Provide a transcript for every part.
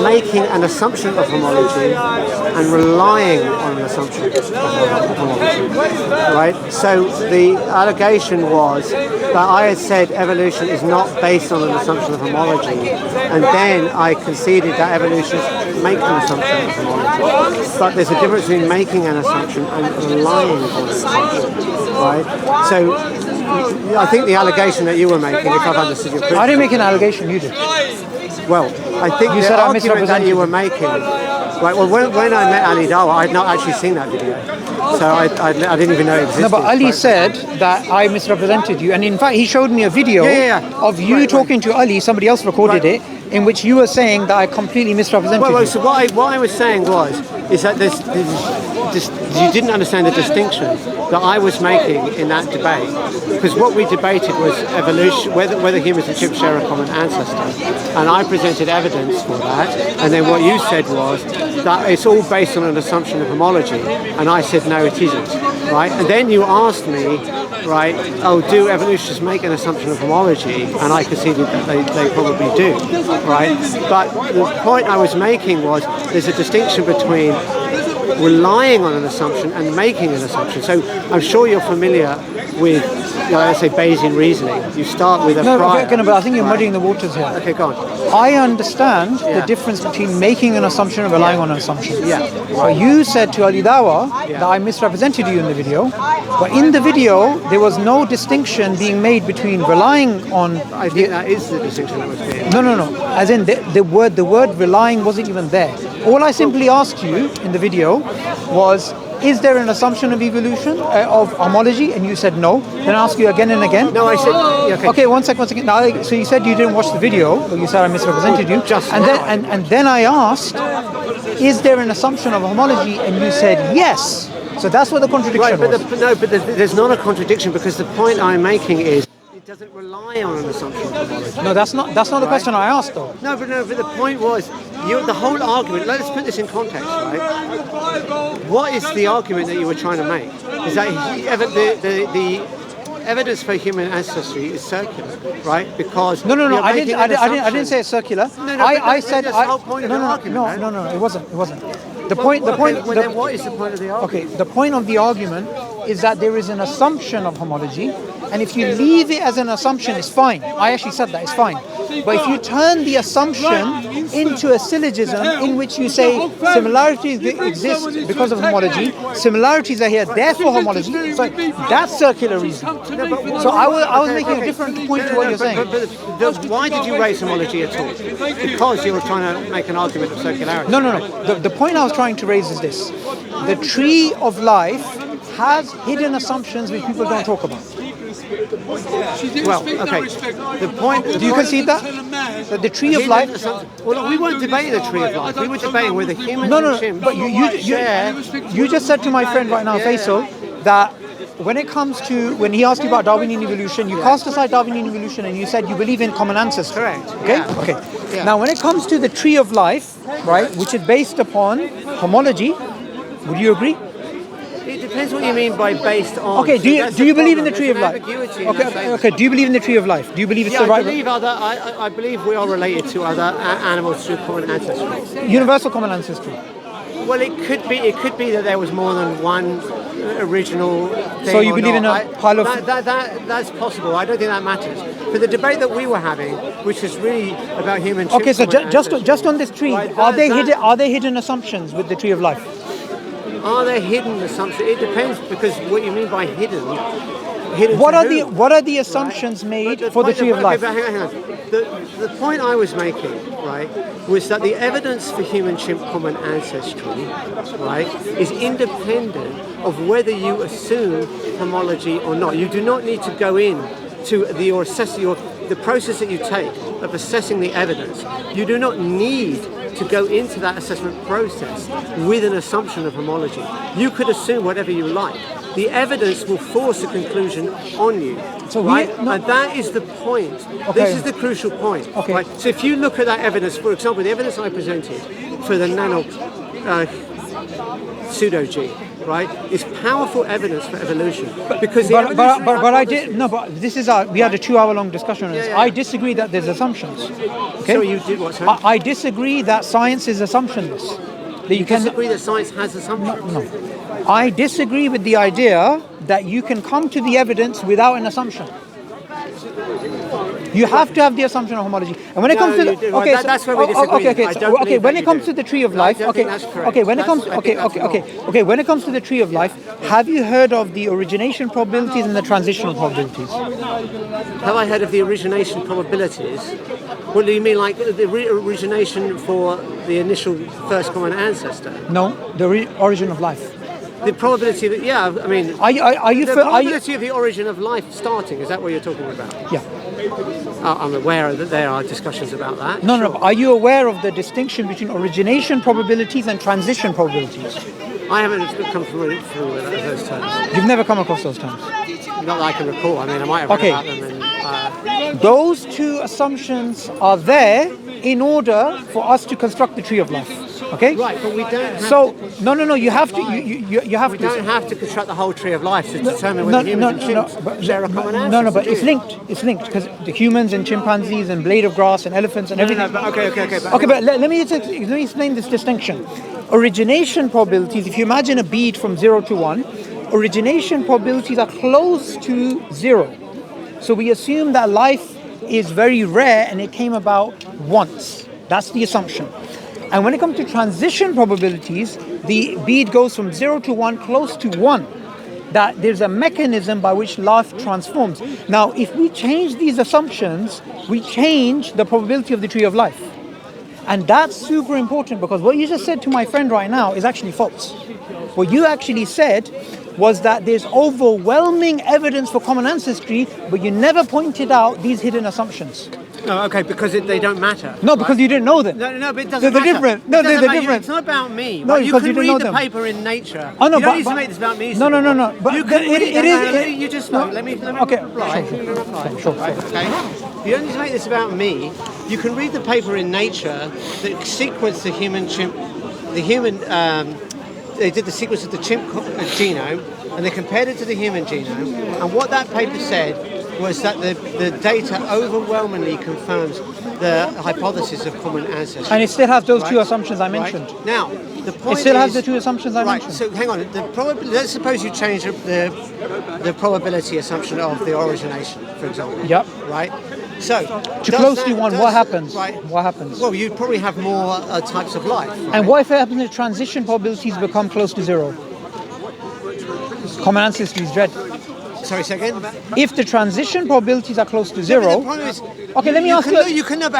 making an assumption of homology and relying on an assumption of homology, right? So the allegation was that I had said evolution is not based on an assumption of homology, and then I conceded that evolutionists make an assumption of homology. But there's a difference between making an assumption and relying on an assumption, right? So I think the allegation that you were making, if I've understood your question, I didn't make an allegation, you did. well, I think You the said I argument that you misrepresented were making, right? Well, when I met Ali Dawah, I'd not actually seen that video, so I didn't even know it existed. No, but Ali said that I misrepresented you, and in fact, he showed me a video of you talking to Ali. Somebody else recorded it, in which you were saying that I completely misrepresented you. So what I was saying is that you didn't understand the distinction that I was making in that debate, because what we debated was evolution, whether humans and chimps share a common ancestor, and I presented evidence for that, and then what you said was that it's all based on an assumption of homology, and I said no, it isn't, right? And then you asked me, right, oh, do evolutionists make an assumption of homology? And I conceded that they probably do, right? But the point I was making was there's a distinction between relying on an assumption and making an assumption. So I'm sure you're familiar with, let's say, Bayesian reasoning. You start with a prior. No, but I think you're muddying the waters here. Okay, go on. I understand the difference between making an assumption and relying on an assumption. Yeah. But you said to Ali Dawah that I misrepresented you in the video, but in the video there was no distinction being made between relying on. I think that is the distinction that was made. No. As in the word relying wasn't even there. All I simply asked you in the video was, is there an assumption of evolution, of homology? And you said no. Then I asked you again and again. No, I said, okay, one second. Now, so you said you didn't watch the video, but you said I misrepresented you. And then I asked, is there an assumption of homology? And you said yes. So that's what the contradiction was. But there's not a contradiction, because the point I'm making is it doesn't rely on an assumption of homology. No, that's not the question I asked, though. No, but the point was, the whole argument, let's put this in context, right? What is the argument that you were trying to make? Is that the evidence for human ancestry is circular, right? Because no, I didn't say it's circular. I said that's the whole point of the argument. No, it wasn't. The Then what is the point of the argument? Okay, the point of the argument is that there is an assumption of homology, and if you leave it as an assumption, it's fine. I actually said that, it's fine. But if you turn the assumption into a syllogism in which you say similarities exist because of homology, similarities are here, therefore homology, so that's circular reasoning. So I was making a different point to what you're saying. But why did you raise homology at all? Because you were trying to make an argument of circularity. No. The point I was trying to raise is this. The tree of life has hidden assumptions which people don't talk about. Well, okay. The point. Do you concede that? That the tree of life. Well, we weren't debating the tree of life. We were debating whether humans and chimps. But you just said to my friend right now, Faisal, that when it comes to when he asked you about Darwinian evolution, you cast aside Darwinian evolution and you said you believe in common ancestry. Correct. Okay. Yeah. Okay. Yeah. Now, when it comes to the tree of life, right, which is based upon homology, would you agree? It depends what you mean by based on. Okay, do you believe in the tree of life? Okay, do you believe in the tree of life? Do you believe it's the right? I believe we are related to other animals through common ancestry. Universal common ancestry. Well, it could be that there was more than one original thing. So you believe in a pile of... That's possible. I don't think that matters. For the debate that we were having, which is really about human... Okay, so just on this tree, right, are there hidden assumptions with the tree of life? Are there hidden assumptions? It depends, because what you mean by hidden what are the assumptions made for the tree of life? Okay, hang on. The point I was making, right, was that the evidence for human-chimp common ancestry, right, is independent of whether you assume homology or not. You do not need to go in to the process that you take of assessing the evidence. You do not need to go into that assessment process with an assumption of homology. You could assume whatever you like. The evidence will force a conclusion on you. So right? And that is the point. Okay. This is the crucial point. Okay. Right? So if you look at that evidence, for example, the evidence I presented for the nano pseudogene, right, is powerful evidence for evolution. Because but this is we had a 2-hour-long discussion on this. Yeah. I disagree that there's assumptions. Okay? So you did what? Sorry? I disagree that science is assumptionless. That You disagree that science has assumptions? No. I disagree with the idea that you can come to the evidence without an assumption. You have to have the assumption of homology. And when it comes to that's where we disagree. When it comes to the tree of life, when it comes to the tree of life, have you heard of the origination probabilities and the transitional probabilities? Have I heard of the origination probabilities? What do you mean, like the origination for the initial first common ancestor? No, the origin of life. The probability that, I mean, the probability of the origin of life starting, is that what you're talking about? Yeah. I'm aware that there are discussions about that. No. Are you aware of the distinction between origination probabilities and transition probabilities? I haven't come through those terms. You've never come across those terms? Not that I can recall. I mean, I might have read about them. Those two assumptions are there in order for us to construct the tree of life. Okay. Right, but we don't. No. You have to. You have we to. We don't have to construct the whole tree of life to determine whether humans and chimps share a common ancestor. No, but it's linked. It's linked because the humans and chimpanzees and blade of grass and elephants and everything. But let me explain this distinction. Origination probabilities. If you imagine a bead from 0 to 1, origination probabilities are close to 0. So we assume that life is very rare and it came about once. That's the assumption. And when it comes to transition probabilities, the bead goes from 0 to 1, close to 1. That there's a mechanism by which life transforms. Now, if we change these assumptions, we change the probability of the tree of life. And that's super important because what you just said to my friend right now is actually false. What you actually said was that there's overwhelming evidence for common ancestry, but you never pointed out these hidden assumptions. No, okay, because they don't matter. No, right? Because you didn't know them. No, but it doesn't matter. They're different. No, they're different. It's not about me. No, right? You because can you read know the them. paper in Nature. Oh, no, you don't need to make this about me. No. But you can it is. You just spoke. Let me okay. reply. Sure. Right, okay. You don't need to make this about me. You can read the paper in Nature that sequenced the human chimp. They did the sequence of the chimp genome, and they compared it to the human genome. And what that paper said was that the data overwhelmingly confirms the hypothesis of common ancestry. And it still has those two assumptions I mentioned. Right? Now, the point it still has the two assumptions I mentioned. So hang on. Let's suppose you change the probability assumption of the origination, for example. Yep. Right. So to close to 1, what happens? Right, what happens? Well, you probably have more types of life. Right? And what if it happens? The transition probabilities become close to 0. Common ancestry is dread. Sorry, say again? If the transition probabilities are close to 0... The problem is, okay, let me ask you... You can look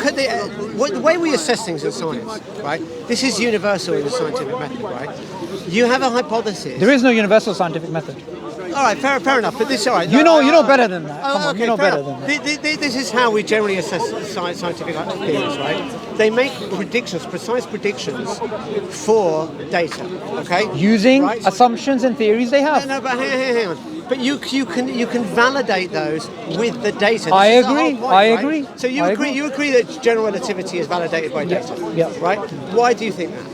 at the way we assess things in science, right? This is universal in the scientific method, right? You have a hypothesis. There is no universal scientific method. All right, fair enough, but this all right. You know better than that. Come on, okay, you know better than that. This is how we generally assess scientific theories, right? They make precise predictions for data, okay? Using assumptions and theories they have. No, but hang on. But you can validate those with the data. I agree. So you agree that general relativity is validated by data, right? Why do you think that?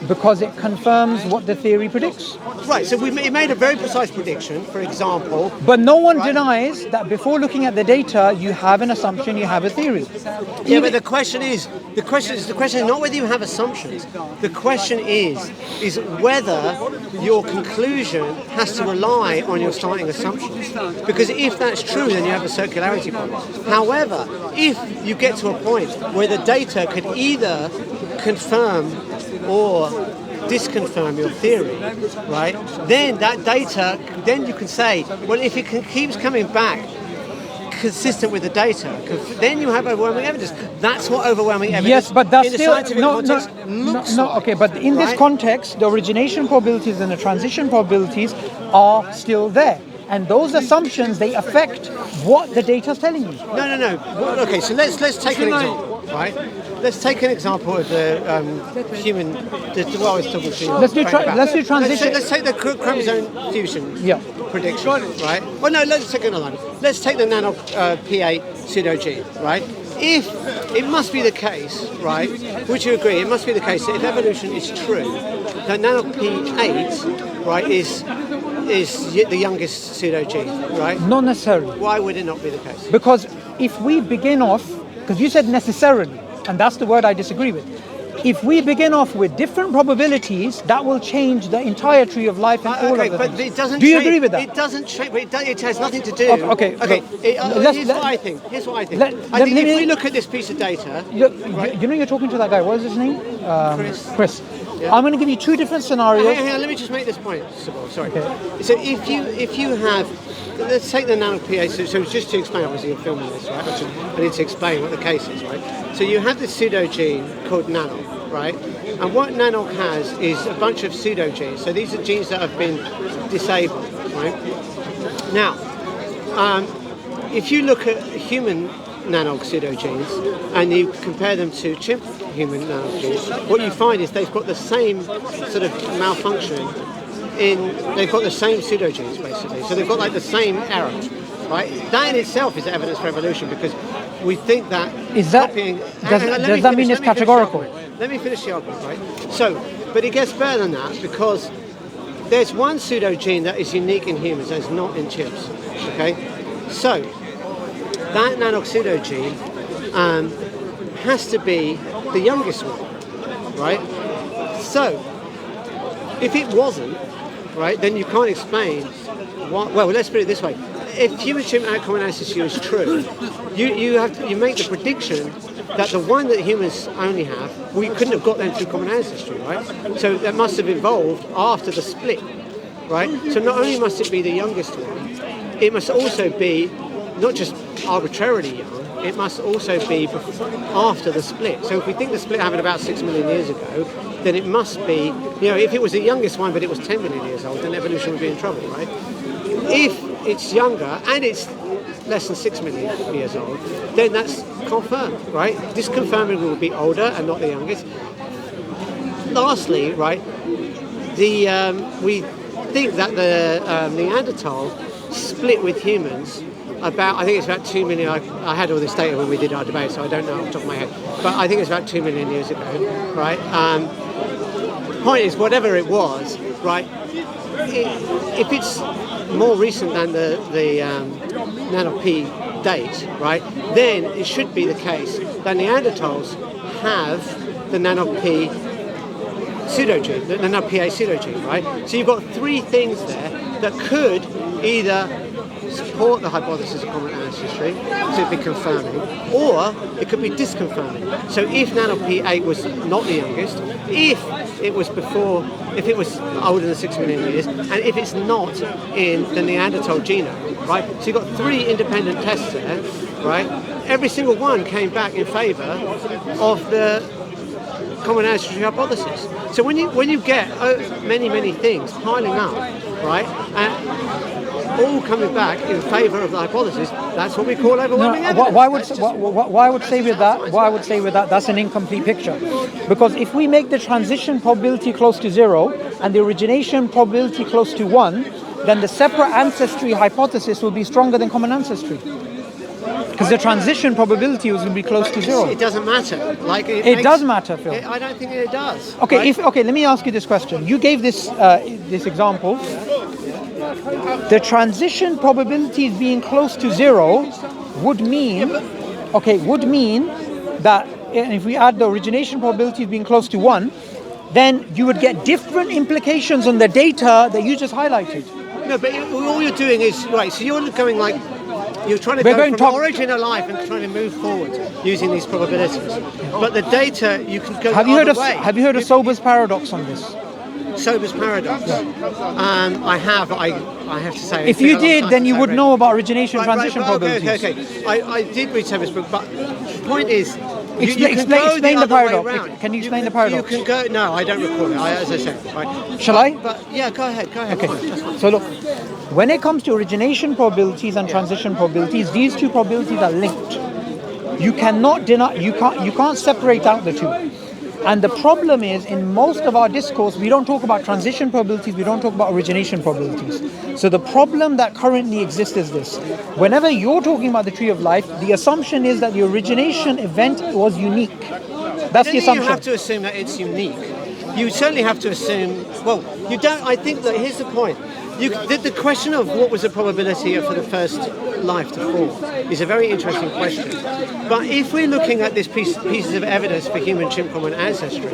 Because it confirms what the theory predicts. Right, so we made a very precise prediction, for example. But no one denies that before looking at the data, you have an assumption, you have a theory. Yeah, but the question is not whether you have assumptions. The question is whether your conclusion has to rely on your starting assumptions. Because if that's true, then you have a circularity problem. However, if you get to a point where the data could either confirm or disconfirm your theory, right? Then that data, then you can say, well, if it keeps coming back consistent with the data, then you have overwhelming evidence. That's what overwhelming evidence. Yes, but that's in the still scientific context looks like. Okay, but in this context, the origination probabilities and the transition probabilities are still there. And those assumptions, they affect what the data is telling you. No. Well, okay, so let's take an example, right? Let's take an example of the human. What I was talking to you. Let's do transition. Let's take the chromosome fusion prediction, right? Well, no, let's take another one. Let's take the nano PA pseudogene, right? if it must be the case, right? Would you agree? It must be the case that if evolution is true, that nanop8, right, is the youngest pseudogene, right? Not necessarily. Why would it not be the case? Because if we begin off, because you said necessarily, and that's the word I disagree with. If we begin off with different probabilities, that will change the entire tree of life and all of the but things. it doesn't. Do you agree with that? It doesn't change. It has nothing to do. Okay. Here's what I think. Here's what I think. I think if we look at this piece of data, you know, you're talking to that guy. What is his name? Chris. Yeah. I'm going to give you two different scenarios. Hang on, let me just make this point. Sorry. Okay. So if you have, let's take the nanop8. So just to explain, obviously you're filming this, right? I need to explain what the case is, right? So you have this pseudogene called nanop, right? And what nanop has is a bunch of pseudogenes. So these are genes that have been disabled, right? Now, if you look at human nanop pseudogenes and you compare them to chimp human nanop genes, what you find is they've got the same sort of malfunction they've got the same pseudogenes basically. So they've got like the same error, right? That in itself is evidence for evolution because we think that copying... Does that mean it's categorical? Let me finish the argument, right? So, but it gets better than that because there's one pseudogene that is unique in humans and is not in chimps, okay? So, that nanop pseudogene has to be the youngest one, right? So, if it wasn't, right, then you can't explain what, well, let's put it this way. If human-chimp common ancestry is true, you make the prediction that the one that humans only have, we couldn't have got them through common ancestry, right? So that must have evolved after the split, right? So not only must it be the youngest one, it must also be not just arbitrarily young, it must also be after the split. So if we think the split happened about 6 million years ago, then it must be, you know, if it was the youngest one but it was 10 million years old, then evolution would be in trouble, right? If it's younger and it's less than 6 million years old, then that's confirmed, right? This confirming will be older and not the youngest. Lastly, right, we think that the Neanderthal split with humans about, I think it's about 2 million, I had all this data when we did our debate, so I don't know off the top of my head, but I think it's about 2 million years ago, right? Point is, whatever it was, right, if it's more recent than the nanop date, right, then it should be the case that Neanderthals have the nanop pseudogene, the nanop pseudogene, right? So you've got three things there that could either support the hypothesis of common ancestry, so it'd be confirming, or it could be disconfirming. So if nanop8 was not the youngest, if it was older than 6 million years, and if it's not in the Neanderthal genome, right? So you've got three independent tests there, right? Every single one came back in favour of the common ancestry hypothesis. So when you get many things piling up, right, and all coming back in favour of the hypothesis, that's what we call overwhelming evidence. Why I would say with that, that's an incomplete picture. Because if we make the transition probability close to 0 and the origination probability close to 1, then the separate ancestry hypothesis will be stronger than common ancestry. Because the transition probability will be close to 0. It doesn't matter. It does matter, Phil. I don't think it does. Okay, right? Let me ask you this question. You gave this example. The transition probabilities being close to 0 would mean that if we add the origination probabilities being close to 1, then you would get different implications on the data that you just highlighted. No, but all you're doing is, right, so you're going like, you're trying to go from origin of life and trying to move forward using these probabilities. But the data, you can go the other way. Have you heard of Sober's paradox on this? Sober's paradox? Yeah. I have to say. If you did, then you would know about origination transition probabilities. Okay. I did read Sober's book, but the point is, explain the paradox. Can you explain the paradox? You can go. No, I don't recall it. As I said. Right. Shall I? But yeah, go ahead. Okay. Fine. So look, when it comes to origination probabilities and transition probabilities, these two probabilities are linked. You cannot deny. You can't separate out the two. And the problem is, in most of our discourse, we don't talk about transition probabilities, we don't talk about origination probabilities. So the problem that currently exists is this. Whenever you're talking about the tree of life, the assumption is that the origination event was unique. That's the assumption. You have to assume that it's unique. You certainly have to assume, well, you don't, I think that here's the point. The question of what was the probability for the first life to form is a very interesting question. But if we're looking at this pieces of evidence for human chimp common ancestry,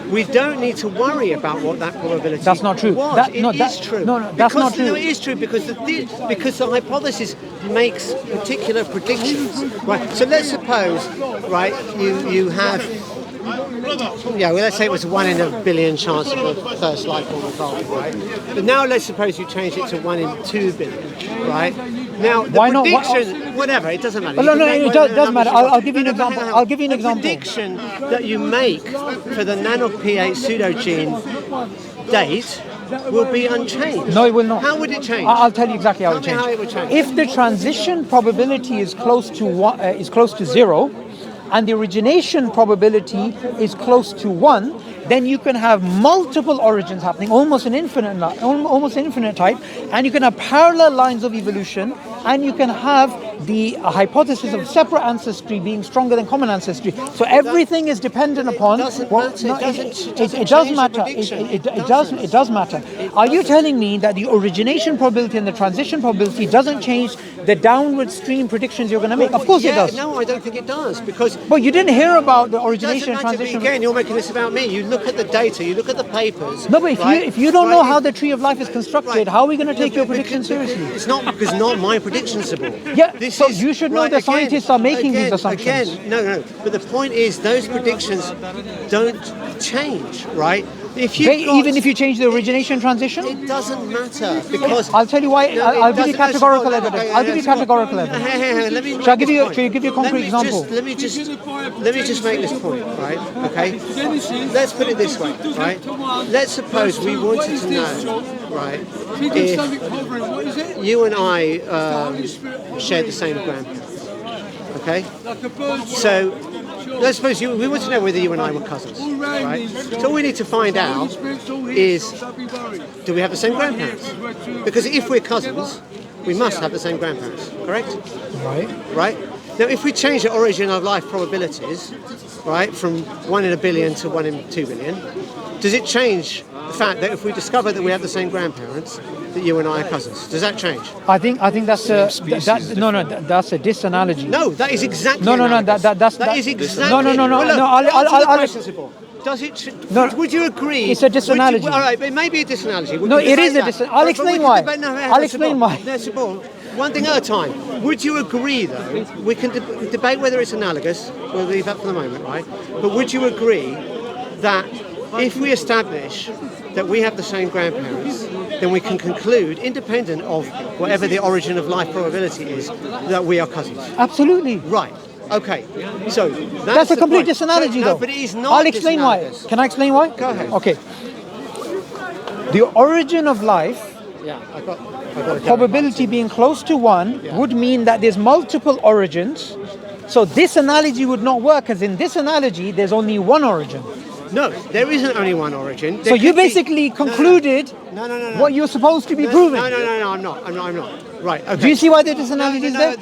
we don't need to worry about what that probability That's not true. was. It is true. No, that's not true. No, it is true because the hypothesis makes particular predictions. Right. So let's suppose, right, you have. Yeah, well, let's say it was 1 in a billion chance of the first life form evolving, right? But now let's suppose you change it to 1 in 2 billion, right? Now, the Why prediction, not? whatever, it doesn't matter. No, it does matter. I'll give you an example. I'll give you an example. The prediction that you make for the nano-P8 pseudogene date will be unchanged. No, it will not. How would it change? I'll tell you exactly how it Tell me change. how it would change. If the transition probability is close to 0, and the origination probability is close to 1, then you can have multiple origins happening, almost an infinite type, and you can have parallel lines of evolution, and you can have the hypothesis of separate ancestry being stronger than common ancestry. So everything is dependent upon. It does matter. It does matter. Are you telling me that the origination probability and the transition probability doesn't change the downward stream predictions you're going to make? Of course it does. No, I don't think it does because. But you didn't hear about the origination and transition. Again, you're making this about me. You look at the data. You look at the papers. No, but if you don't know how the tree of life is constructed, how are we going to take your prediction seriously? It's not because not my predictions are. Yeah, so you should know that scientists are making these assumptions. Again, no. But the point is, those predictions don't change, right? Even if you change the origination transition? It doesn't matter because... I'll tell you why. I'll give you categorical evidence. I'll give you categorical evidence. Shall I give you a concrete example? Let me just make this point, right? Okay? Let's put it this way, right? Let's suppose we wanted to know, right, if you and I shared the same grandparents, okay? So let's suppose we want to know whether you and I were cousins, right? So all we need to find out is, do we have the same grandparents? Because if we're cousins, we must have the same grandparents, correct? Right? Now, if we change the origin of life probabilities, right, from 1 in a billion to 1 in 2 billion, does it change the fact that if we discover that we have the same grandparents, that you and I are cousins? Does that change? I think that's that's a disanalogy. No, that is exactly. That is exactly. No. Does it? No. Would you agree? It's a disanalogy. All right, it may be a disanalogy. No, it is a disanalogy. I'll explain why. I'll explain why. One thing at a time. Would you agree, though? We can debate whether it's analogous. We'll leave that for the moment, right? But would you agree that if we establish that we have the same grandparents, then we can conclude, independent of whatever the origin of life probability is, that we are cousins? Absolutely. Right. Okay. So that's a complete disanalogy, though. No, but it is not. I'll explain why. Can I explain why? Go ahead. Okay. The origin of life. Yeah, I got probability being close to 1 would mean that there's multiple origins. So this analogy would not work, because in this analogy, there's only one origin. No, there isn't only one origin. So you basically concluded what you're supposed to be proving. No, I'm not. Right, okay. Do you see why the disanalogy is there?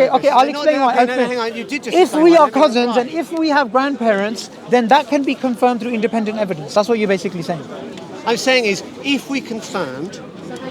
Okay, I'll explain why. Hang on, you did just if we are cousins and if we have grandparents, then that can be confirmed through independent evidence. That's what you're basically saying. I'm saying is, if we confirmed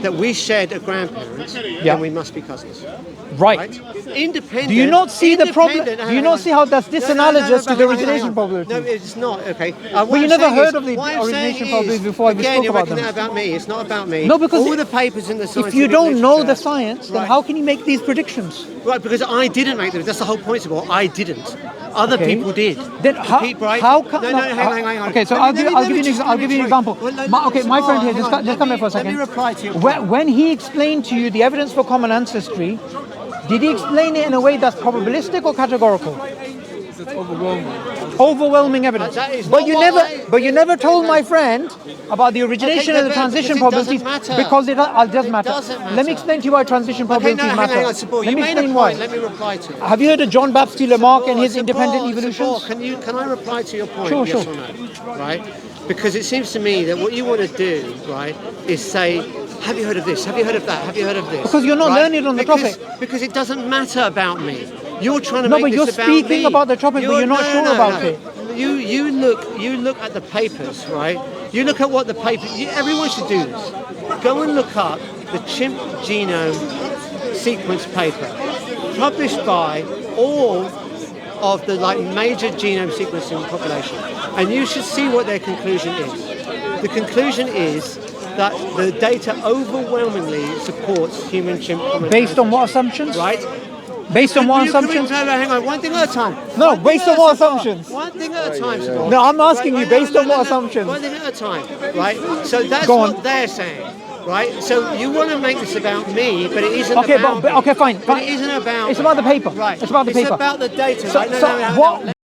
that we shared a grandparent, then we must be cousins. Right. Independent. Do you not see the problem? Do you not see how that's disanalogous to the origination probability? No, it's not. Okay. Well, you never heard of the origination probability before we spoke about them. Again, you're making that about me. It's not about me. No, because all the papers in the scientific if you don't know the literature, science, then how can you make these predictions? Right, because I didn't make them. That's the whole point of it. I didn't. Other people did. Then how come? Hang on. Okay, so I'll give you an example. My friend here, just come here for a second. Let me reply to you. When he explained to you the evidence for common ancestry, did he explain it in a way that's probabilistic or categorical? Overwhelming evidence. That is But not you what never, but you never told my friend about the origination and the transition because it probabilities doesn't matter. because it does matter. doesn't matter. Let me explain to you why transition Okay, probabilities no, matter. hang on, Sabor, Let you me made a explain point. why. Let me reply to it. Have you heard of John Baptiste Lamarck and his Sabor, independent Sabor, evolutions? can I reply to your point? Sure, yes sure. or no? Right? Because it seems to me that what you want to do, right, is say, have you heard of this? Have you heard of that? Have you heard of this? Because you're not learned on the topic. Because it doesn't matter about me. You're trying to No, make but this you're about me. speaking about the topic, but you're not sure about it. You look at the papers, right? You look at what the paper. Everyone should do this. Go and look up the chimp genome sequence paper, published by all of the major genome sequencing population, and you should see what their conclusion is. The conclusion is that the data overwhelmingly supports human-chimp common Based on what ancestry, assumptions? right? Based on what assumptions? No, hang on. One thing at a time. No, based on what assumptions? One thing at a time, Sabor. No, I'm asking you, based on what no. assumptions? One thing at a time, right? So that's Go on. what they're saying, right? So you want to make this about me, but it isn't Okay, about but me. okay, fine. But it isn't about It's me. about the paper. Right. It's about the paper. It's about the data. So, right? so what